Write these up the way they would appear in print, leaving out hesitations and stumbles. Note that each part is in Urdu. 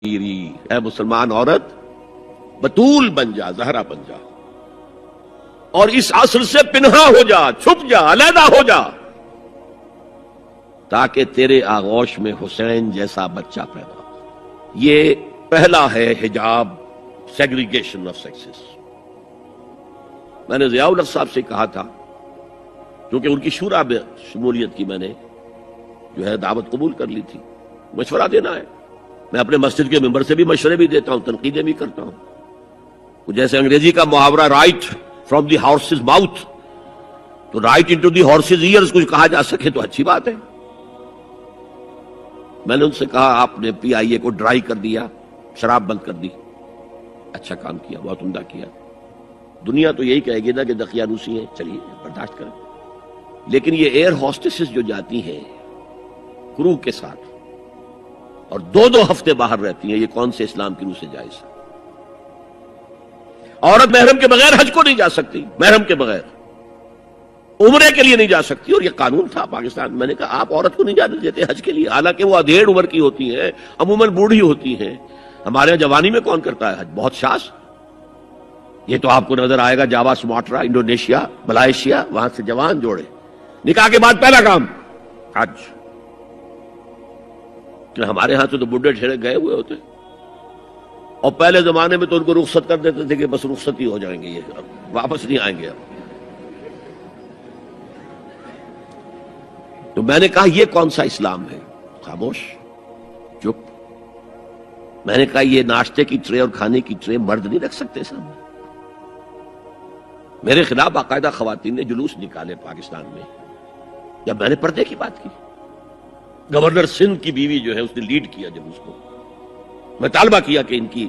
اے مسلمان عورت بطول بن جا، زہرا بن جا، اور اس عصر سے پنہا ہو جا، چھپ جا، علیحدہ ہو جا، تاکہ تیرے آغوش میں حسین جیسا بچہ پیدا ہو۔ یہ پہلا ہے حجاب، سیگریگیشن آف سیکسز۔ میں نے ضیاء الحق صاحب سے کہا تھا، کیونکہ ان کی شورا میں شمولیت کی میں نے جو ہے دعوت قبول کر لی تھی، مشورہ دینا ہے۔ میں اپنے مسجد کے ممبر سے بھی مشورے بھی دیتا ہوں، تنقیدیں بھی کرتا ہوں۔ جیسے انگریزی کا محاورہ right from the horse's mouth, تو right into the horse's ears کچھ کہا جا سکے تو اچھی بات ہے۔ میں نے ان سے کہا آپ نے پی آئی اے کو ڈرائی کر دیا، شراب بند کر دی، اچھا کام کیا، بہت عمدہ کیا۔ دنیا تو یہی کہے گی نا کہ دقیانوسی ہیں، چلیے برداشت کریں، لیکن یہ ایئر ہوسٹسز جو جاتی ہیں کرو کے ساتھ اور دو ہفتے باہر رہتی ہیں، یہ کون سے اسلام کی روح سے جائز ہے؟ عورت محرم کے بغیر حج کو نہیں جا سکتی، محرم کے بغیر عمرے کے لیے نہیں جا سکتی، اور یہ قانون تھا پاکستان۔ میں نے کہا آپ عورت کو نہیں جانے دیتے حج کے لیے، حالانکہ وہ ادھیڑ عمر کی ہوتی ہیں، عموماً بوڑھی ہوتی ہیں۔ ہمارے یہاں جوانی میں کون کرتا ہے حج؟ بہت شاذ۔ یہ تو آپ کو نظر آئے گا جاوا، سماٹرا، انڈونیشیا، ملائیشیا، وہاں سے جوان جوڑے نکاح کے بعد پہلا کام حج۔ کہ ہمارے ہاں سے تو بڈھے ٹھیرے گئے ہوئے ہوتے، اور پہلے زمانے میں تو ان کو رخصت کر دیتے تھے کہ بس رخصت ہی ہو جائیں گے، یہ واپس نہیں آئیں گے اب۔ تو میں نے کہا یہ کون سا اسلام ہے؟ خاموش، چپ۔ میں نے کہا یہ ناشتے کی ٹرے اور کھانے کی ٹرے مرد نہیں رکھ سکتے سامنے۔ میرے خلاف باقاعدہ خواتین نے جلوس نکالے پاکستان میں جب میں نے پردے کی بات کی۔ گورنر سندھ کی بیوی جو ہے اس نے لیڈ کیا جلوس کو۔ میں طالبہ کیا کہ ان کی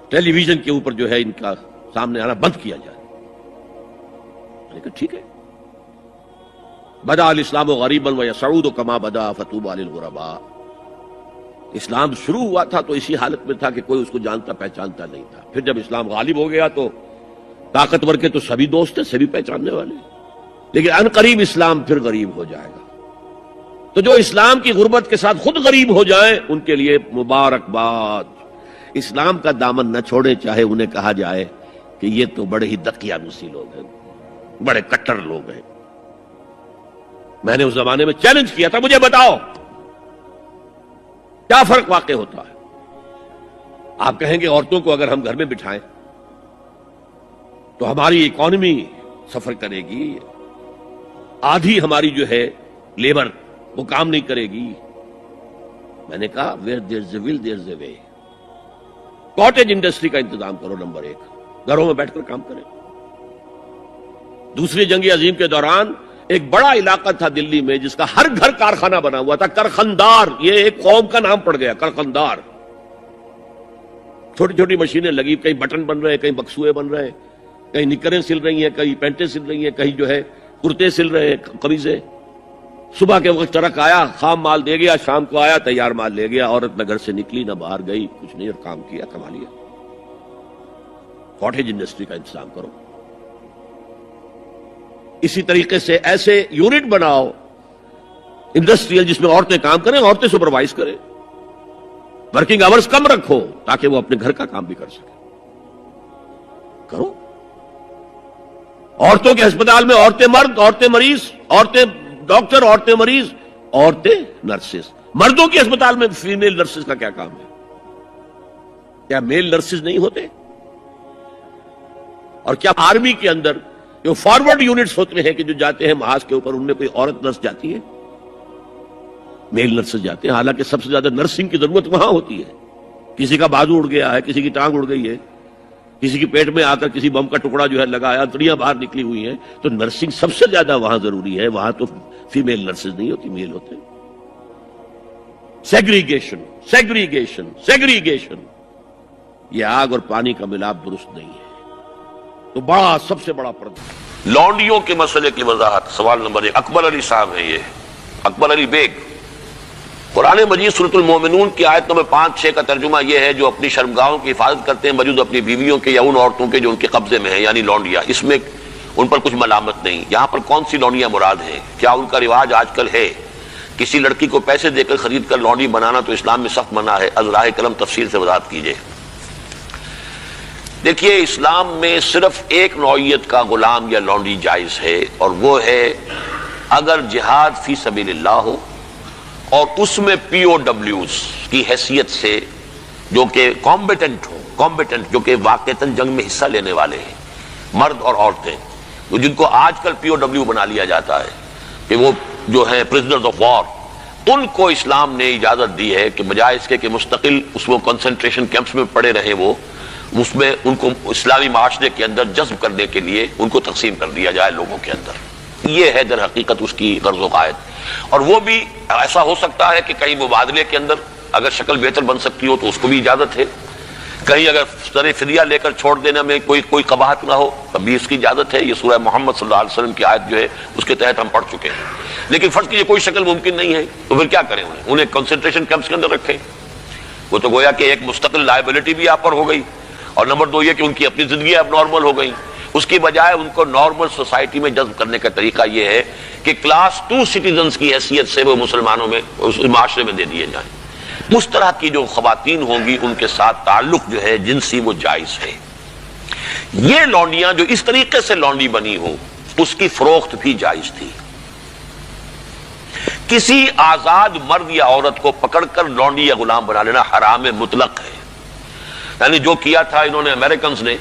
ٹیلی ویژن کے اوپر جو ہے ان کا سامنے آنا بند کیا جائے۔ میں نے کہا ٹھیک ہے۔ بدا الاسلام غریبا ویسعود کما بدا فتوبى للغرباء۔ اسلام شروع ہوا تھا تو اسی حالت میں تھا کہ کوئی اس کو جانتا پہچانتا نہیں تھا، پھر جب اسلام غالب ہو گیا تو طاقتور کے تو سبھی دوست ہیں، سبھی پہچاننے والے، لیکن ان قریب اسلام پھر غریب ہو جائے گا۔ تو جو اسلام کی غربت کے ساتھ خود غریب ہو جائیں ان کے لیے مبارکباد۔ اسلام کا دامن نہ چھوڑے، چاہے انہیں کہا جائے کہ یہ تو بڑے ہی دقیانوسی لوگ ہیں، بڑے کٹر لوگ ہیں۔ میں نے اس زمانے میں چیلنج کیا تھا، مجھے بتاؤ کیا فرق واقع ہوتا ہے؟ آپ کہیں گے عورتوں کو اگر ہم گھر میں بٹھائیں تو ہماری اکانومی سفر کرے گی، آدھی ہماری جو ہے لیبر وہ کام نہیں کرے گی۔ میں نے کہا where there's a will there's a way۔ Cottage industry کا انتظام کرو، نمبر 1، گھروں میں بیٹھ کر کام کریں۔ دوسری جنگ عظیم کے دوران ایک بڑا علاقہ تھا دلی میں جس کا ہر گھر کارخانہ بنا ہوا تھا، کرخندار، یہ ایک قوم کا نام پڑ گیا، کرخندار۔ چھوٹی چھوٹی مشینیں لگی، کہیں بٹن بن رہے ہیں، کہیں بکسوئے بن رہے ہیں، کہیں نکریں سل رہی ہیں، کہیں پینٹیں سل رہی ہیں، کہیں جو ہے کرتے سل رہے ہیں، قمیضیں۔ صبح کے وقت ٹرک آیا، خام مال دے گیا، شام کو آیا، تیار مال لے گیا۔ عورت نہ گھر سے نکلی نہ باہر گئی، کچھ نہیں، اور کام کیا، کما لیا۔ کاٹیج انڈسٹری کا انتظام کرو۔ اسی طریقے سے ایسے یونٹ بناؤ انڈسٹریل جس میں عورتیں کام کریں، عورتیں سپروائز کریں، ورکنگ آورز کم رکھو تاکہ وہ اپنے گھر کا کام بھی کر سکیں۔ کرو۔ عورتوں کے ہسپتال میں عورتیں مرد، عورتیں مریض، عورتیں ڈاکٹر، عورتیں مریض، عورتیں نرسز۔ مردوں کے ہسپتال میں فیمیل نرسز کا کیا کام ہے؟ کیا میل نرسز نہیں ہوتے؟ اور کیا آرمی کے اندر جو فارورڈ یونٹس ہوتے ہیں کہ جو جاتے ہیں محاذ کے اوپر، ان میں کوئی عورت نرس جاتی ہے؟ میل نرسز جاتے ہیں، حالانکہ سب سے زیادہ نرسنگ کی ضرورت وہاں ہوتی ہے۔ کسی کا بازو اڑ گیا ہے، کسی کی ٹانگ اڑ گئی ہے، کسی کی پیٹ میں آ کر کسی بم کا ٹکڑا جو ہے لگایا، انتڑیاں باہر نکلی ہوئی ہیں، تو نرسنگ سب سے زیادہ وہاں ضروری ہے۔ وہاں تو فیمیل نرسز نہیں ہوتی، میل ہوتے ہیں۔ سیگریگیشن، سیگریگیشن، سیگریگیشن، یہ آگ اور پانی کا ملاپ درست نہیں ہے۔ تو بڑا، سب سے بڑا پردہ لونڈیوں کے مسئلے کی وضاحت۔ سوال نمبر 1، اکبر علی صاحب ہیں، یہ اکبر علی بیگ۔ قرآن مجید سورۃ المومنون کی آیت نمبر 5-6 کا ترجمہ یہ ہے، جو اپنی شرمگاہوں کی حفاظت کرتے ہیں موجود اپنی بیویوں کے یا ان عورتوں کے جو ان کے قبضے میں ہیں، یعنی لونڈیاں، اس میں ان پر کچھ ملامت نہیں۔ یہاں پر کون سی لونڈیاں مراد ہیں؟ کیا ان کا رواج آج کل ہے کسی لڑکی کو پیسے دے کر خرید کر لونڈی بنانا تو اسلام میں سخت منع ہے، از راہ قلم تفصیل سے وضاحت کیجیے۔ دیکھیے، اسلام میں صرف ایک نوعیت کا غلام یا لونڈی جائز ہے، اور وہ ہے اگر جہاد فی سبیل اللہ ہو اور اس میں پی او ڈبلیوز کی حیثیت سے جو کہ کمبیٹنٹ جو کہ واقعتاً جنگ میں حصہ لینے والے ہیں، مرد اور عورتیں، جن کو آج کل پی او ڈبلیو بنا لیا جاتا ہے کہ وہ جو ہیں پرزنرز آف وار، ان کو اسلام نے اجازت دی ہے کہ بجائے اس کے کہ مستقل اس میں کنسنٹریشن کیمپس میں پڑے رہے، وہ اس میں ان کو اسلامی معاشرے کے اندر جذب کرنے کے لیے ان کو تقسیم کر دیا جائے لوگوں کے اندر۔ یہ ہے در حقیقت اس کی غرض و قائد، اور وہ بھی ایسا ہو سکتا ہے کہ کہیں مبادلے کے اندر اگر شکل بہتر بن سکتی ہو تو اس کو بھی اجازت ہے، کہیں اگر سر فدیہ لے کر چھوڑ دینے میں کوئی قباحت نہ ہو تب بھی اس کی اجازت ہے۔ یہ سورہ محمد صلی اللہ علیہ وسلم کی آیت جو ہے اس کے تحت ہم پڑھ چکے ہیں۔ لیکن فرض کیجیے کوئی شکل ممکن نہیں ہے تو پھر کیا کریں؟ انہیں کنسنٹریشن کیمپس کے اندر رکھیں، وہ تو گویا کہ ایک مستقل لائبلٹی بھی آپ پر ہو گئی، اور نمبر دو یہ کہ ان کی اپنی زندگی اب نارمل ہو گئی۔ اس کی بجائے ان کو نارمل سوسائٹی میں جذب کرنے کا طریقہ یہ ہے کہ کلاس 2 سٹیزنز کی حیثیت سے وہ مسلمانوں میں اس معاشرے میں دے دیے جائیں۔ اس طرح کی جو خواتین ہوں گی ان کے ساتھ تعلق جو ہے جنسی وہ جائز ہے۔ یہ لونڈیاں جو اس طریقے سے لونڈی بنی ہوں اس کی فروخت بھی جائز تھی۔ کسی آزاد مرد یا عورت کو پکڑ کر لونڈی یا غلام بنا لینا حرام مطلق ہے۔ یعنی جو کیا تھا انہوں نے امریکنز نے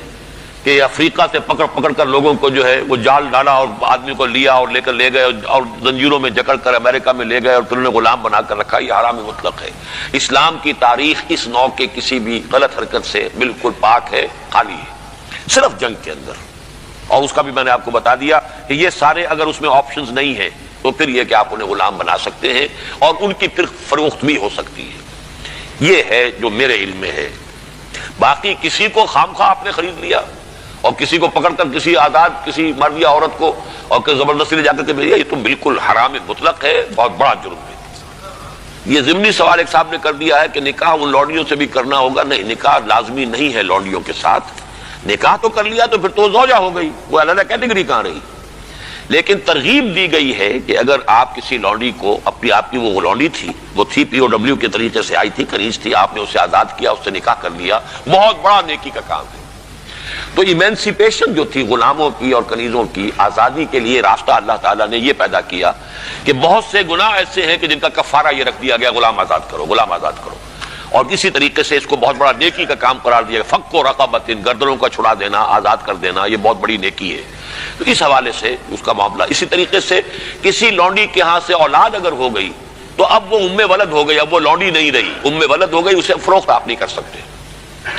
کہ افریقہ سے پکڑ کر لوگوں کو جو ہے وہ جال ڈالا اور آدمی کو لیا اور لے کر لے گئے اور زنجیروں میں جکڑ کر امریکہ میں لے گئے اور پھر انہیں غلام بنا کر رکھا، یہ حرام مطلق ہے۔ اسلام کی تاریخ اس نوع کے کسی بھی غلط حرکت سے بالکل پاک ہے، خالی ہے، صرف جنگ کے اندر۔ اور اس کا بھی میں نے آپ کو بتا دیا کہ یہ سارے اگر اس میں آپشنز نہیں ہیں تو پھر یہ کہ آپ انہیں غلام بنا سکتے ہیں اور ان کی پھر فروخت بھی ہو سکتی ہے۔ یہ ہے جو میرے علم میں ہے۔ باقی کسی کو خامخواہ آپ نے خرید لیا اور کسی کو پکڑ کر کسی آزاد کسی مرد یا عورت کو اور زبردستی لے جا کر کے بھیجا، یہ تو بالکل حرام مطلق ہے، بہت بڑا جرم ہے۔ یہ ضمنی سوال ایک صاحب نے کر دیا ہے کہ نکاح ان لونڈیوں سے بھی کرنا ہوگا۔ نہیں، نکاح لازمی نہیں ہے لونڈیوں کے ساتھ۔ نکاح تو کر لیا تو پھر تو زوجہ ہو گئی، وہ علیحدہ کیٹیگری کہاں رہی۔ لیکن ترغیب دی گئی ہے کہ اگر آپ کسی لونڈی کو، اپنی آپ کی وہ لونڈی تھی، وہ تھی پی او ڈبلیو کے طریقے سے آئی تھی، کنیز تھی، آپ نے اسے آزاد کیا، اس سے نکاح کر لیا، بہت بڑا نیکی کا کام ہے۔ تو ایمینسیپیشن جو تھی غلاموں کی اور کنیزوں کی آزادی کے لیے راستہ اللہ تعالیٰ نے یہ پیدا کیا کہ بہت سے گناہ ایسے ہیں کہ جن کا کفارہ یہ رکھ دیا گیا، غلام آزاد کرو، غلام آزاد کرو، اور کسی طریقے سے اس کو بہت بڑا نیکی کا کام قرار دیا گیا۔ فک و رقبۃ، گردنوں کا چھڑا دینا، آزاد کر دینا، یہ بہت بڑی نیکی ہے۔ تو اس حوالے سے اس کا معاملہ اسی طریقے سے کسی لونڈی کے ہاں سے اولاد اگر ہو گئی تو اب وہ ام ولد ہو گئی، اب وہ لونڈی نہیں رہی، ام ولد ہو گئی، اسے فروخت آپ نہیں کر سکتے،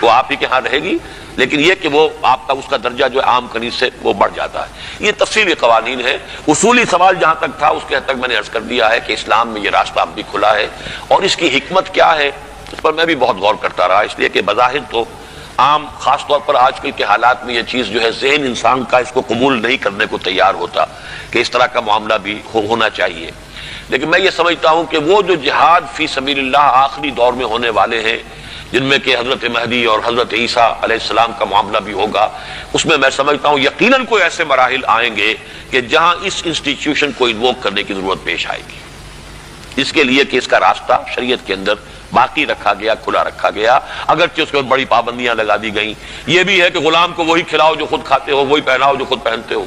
وہ آپ ہی کے ہاں رہے گی، لیکن یہ کہ وہ آپ کا اس کا درجہ جو عام کنیز سے وہ بڑھ جاتا ہے۔ یہ تفصیلی قوانین ہے۔ اصولی سوال جہاں تک تھا اس کے حد تک میں نے عرض کر دیا ہے کہ اسلام میں یہ راستہ اب بھی کھلا ہے، اور اس کی حکمت کیا ہے اس پر میں بھی بہت غور کرتا رہا، اس لیے کہ بظاہر تو عام خاص طور پر آج کل کے حالات میں یہ چیز جو ہے ذہن انسان کا اس کو قبول نہیں کرنے کو تیار ہوتا کہ اس طرح کا معاملہ بھی ہونا چاہیے۔ لیکن میں یہ سمجھتا ہوں کہ وہ جو جہاد فی سبیل اللہ آخری دور میں ہونے والے ہیں، جن میں کہ حضرت مہدی اور حضرت عیسیٰ علیہ السلام کا معاملہ بھی ہوگا، اس میں میں سمجھتا ہوں یقیناً کوئی ایسے مراحل آئیں گے کہ جہاں اس انسٹیٹیوشن کو انووک کرنے کی ضرورت پیش آئے گی، اس کے لیے کہ اس کا راستہ شریعت کے اندر باقی رکھا گیا، کھلا رکھا گیا، اگرچہ اس کے بڑی پابندیاں لگا دی گئیں۔ یہ بھی ہے کہ غلام کو وہی کھلاؤ جو خود کھاتے ہو، وہی پہناؤ جو خود پہنتے ہو،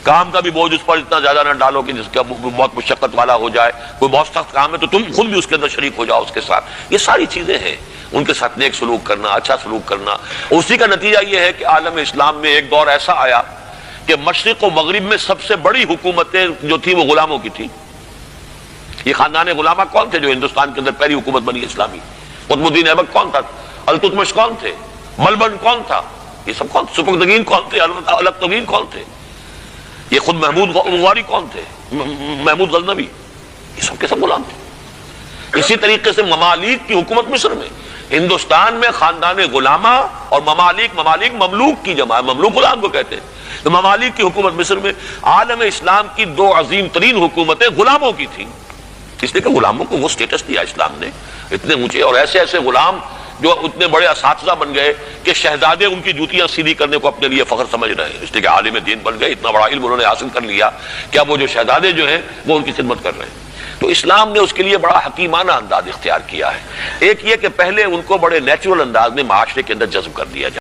کام کا بھی بوجھ اس پر اتنا زیادہ نہ ڈالو کہ جس کا بہت مشقت والا ہو جائے، کوئی بہت سخت کام ہے تو تم خود بھی اس کے اندر شریک ہو جاؤ اس کے ساتھ۔ یہ ساری چیزیں ہیں، ان کے ساتھ نیک سلوک کرنا، اچھا سلوک کرنا۔ اسی کا نتیجہ یہ ہے کہ عالم اسلام میں ایک دور ایسا آیا کہ مشرق و مغرب میں سب سے بڑی حکومتیں جو تھیں وہ غلاموں کی تھیں۔ یہ خاندان غلامہ کون تھے جو ہندوستان کے اندر پہلی حکومت بنی اسلامی؟ قطب الدین ایبک کون تھا؟ التتمش کون تھے؟ ملبن کون تھا؟ یہ سب کون؟ سپکدگین کون تھے؟ الکتگین کون تھے؟ یہ خود محمود غواری کون تھے؟ محمود غزنوی، یہ سب کے سب غلام تھے۔ اسی طریقے سے ممالک کی حکومت مصر میں، ہندوستان میں خاندان غلامہ اور ممالک مملوک کی جمع ہے، مملوک غلام کو کہتے ہیں۔ تو ممالک کی حکومت مصر میں عالم اسلام کی دو عظیم ترین حکومتیں غلاموں کی تھیں، اس لیے کہ غلاموں کو وہ سٹیٹس دیا اسلام نے اتنے اونچے، اور ایسے ایسے غلام جو اتنے بڑے اساتذہ بن گئے کہ شہزادے ان کی جوتیاں سیدھی کرنے کو اپنے لیے فخر سمجھ رہے ہیں، اس لیے کہ عالم دین بن گئے، اتنا بڑا علم انہوں نے حاصل کر لیا کہ اب وہ جو شہزادے جو ہیں وہ ان کی خدمت کر رہے ہیں۔ تو اسلام نے اس کے لیے بڑا حکیمانہ انداز اختیار کیا ہے. ایک یہ کہ پہلے ان کو بڑے نیچرل انداز میں معاشرے کے اندر جذب کر دیا جائے.